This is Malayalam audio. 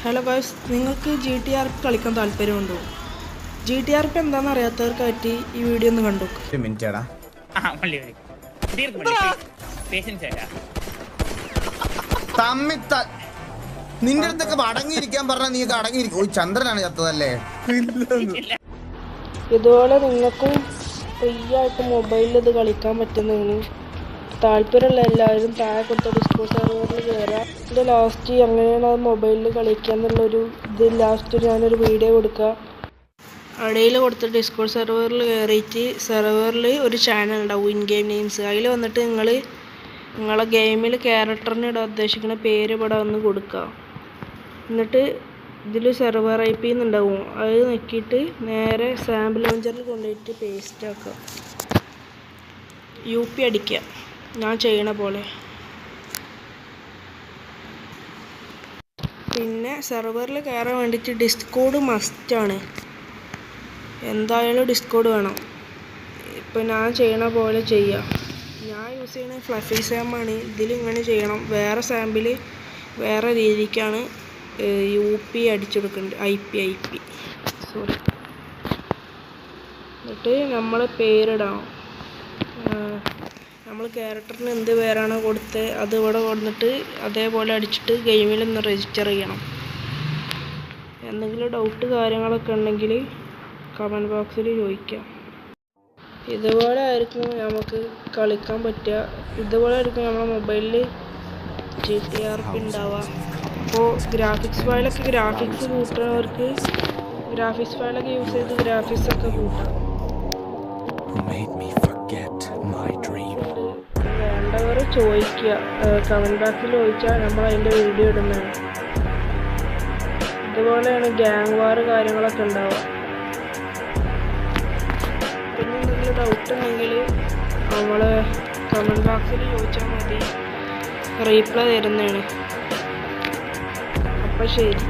ഹലോ ഗൈസ്, നിങ്ങൾക്ക് GTR കളിക്കാൻ താല്പര്യമുണ്ടോ? GTR എന്താണെന്ന് അറിയാത്തവർക്കായിട്ട് ഈ വീഡിയോ ഒന്ന് കണ്ടു. നിന്റെ അടുത്തൊക്കെ അടങ്ങിയിരിക്കാൻ പറഞ്ഞാൽ നീ അടങ്ങിയിരിക്കും. ചന്ദ്രനാണ് ചത്തതല്ലേ? ഇതുപോലെ നിങ്ങൾക്കും ഫ്രീ ആയിട്ട് മൊബൈലിൽ ഇത് കളിക്കാൻ പറ്റുന്നതിന് താല്പര്യമുള്ള എല്ലാവരും താഴെ കൊടുത്ത ഡിസ്കോഡ് സെർവറിൽ കയറുക. ഇതിൻ്റെ ലാസ്റ്റ് എങ്ങനെയാണ് അത് മൊബൈലിൽ കളിക്കുക എന്നുള്ളൊരു ഇത് ലാസ്റ്റ് ഞാനൊരു വീഡിയോ കൊടുക്കുക. ഇടയിൽ കൊടുത്ത ഡിസ്കോഡ് സെർവറിൽ കയറിയിട്ട് സെർവറിൽ ഒരു ചാനൽ ഉണ്ടാവും, ഇൻ ഗെയിം നെയിംസ്. അതിൽ വന്നിട്ട് നിങ്ങളെ ഗെയിമിൽ ക്യാരക്ടറിന് ഇടാൻ ഉദ്ദേശിക്കുന്ന പേര് ഇവിടെ വന്ന് കൊടുക്കുക. എന്നിട്ട് ഇതിൽ സെർവർ IP എന്നുണ്ടാവും, അത് നോക്കിയിട്ട് നേരെ സാമ്പിൾ ലോഞ്ചറിൽ കൊണ്ടുപോയിട്ട് പേസ്റ്റ് ആക്കുക, UP അടിക്കുക, ഞാൻ ചെയ്യണ പോലെ. പിന്നെ സെർവറിൽ കയറാൻ വേണ്ടിയിട്ട് ഡിസ്കോഡ് മസ്റ്റാണ്, എന്തായാലും ഡിസ്കോഡ് വേണം. ഇപ്പം ഞാൻ ചെയ്യണ പോലെ ചെയ്യുക. ഞാൻ യൂസ് ചെയ്യുന്നത് ഫ്ലഫി സാമാണ്. ഇതിലിങ്ങനെ ചെയ്യണം. വേറെ സാമ്പിൾ വേറെ രീതിക്കാണ് UP അടിച്ചെടുക്കുന്നുണ്ട്, IP സോറി. എന്നിട്ട് നമ്മൾ പേരിടണം. നമ്മൾ ക്യാരക്ടറിന് എന്ത് പേരാണോ കൊടുത്തത് അത് ഇവിടെ കൊടുത്തിട്ട് അതേപോലെ അടിച്ചിട്ട് ഗെയിമിൽ ഒന്ന് രജിസ്റ്റർ ചെയ്യണം. എന്തെങ്കിലും ഡൗട്ട് കാര്യങ്ങളൊക്കെ ഉണ്ടെങ്കിൽ കമൻറ്റ് ബോക്സിൽ ചോദിക്കാം. ഇതുപോലെ ആയിരിക്കും നമുക്ക് കളിക്കാൻ പറ്റുക. ഇതുപോലെ ആയിരിക്കും നമ്മുടെ മൊബൈലിൽ GTR ഉണ്ടാവുക. അപ്പോൾ ഗ്രാഫിക്സ് കൂട്ടുന്നവർക്ക് ഗ്രാഫിക്സ് ഫയലൊക്കെ യൂസ് ചെയ്ത് ഗ്രാഫിക്സ് ഒക്കെ കൂട്ടാം. വേണ്ടവർ ചോദിക്കുക, കമൻറ്റ് ബോക്സിൽ ചോദിച്ചാൽ നമ്മൾ അതിൻ്റെ വീഡിയോ ഇടുന്നതാണ്. ഇതുപോലെയാണ് ഗ്യാങ് വാർ കാര്യങ്ങളൊക്കെ ഉണ്ടാവുക. പിന്നെ എന്തെങ്കിലും ഡൗട്ട് ഉണ്ടെങ്കിൽ നമ്മൾ കമൻറ്റ് ബോക്സിൽ ചോദിച്ചാൽ മതി, റീപ്ലൈ തരുന്നതാണ്. അപ്പോൾ ശരി.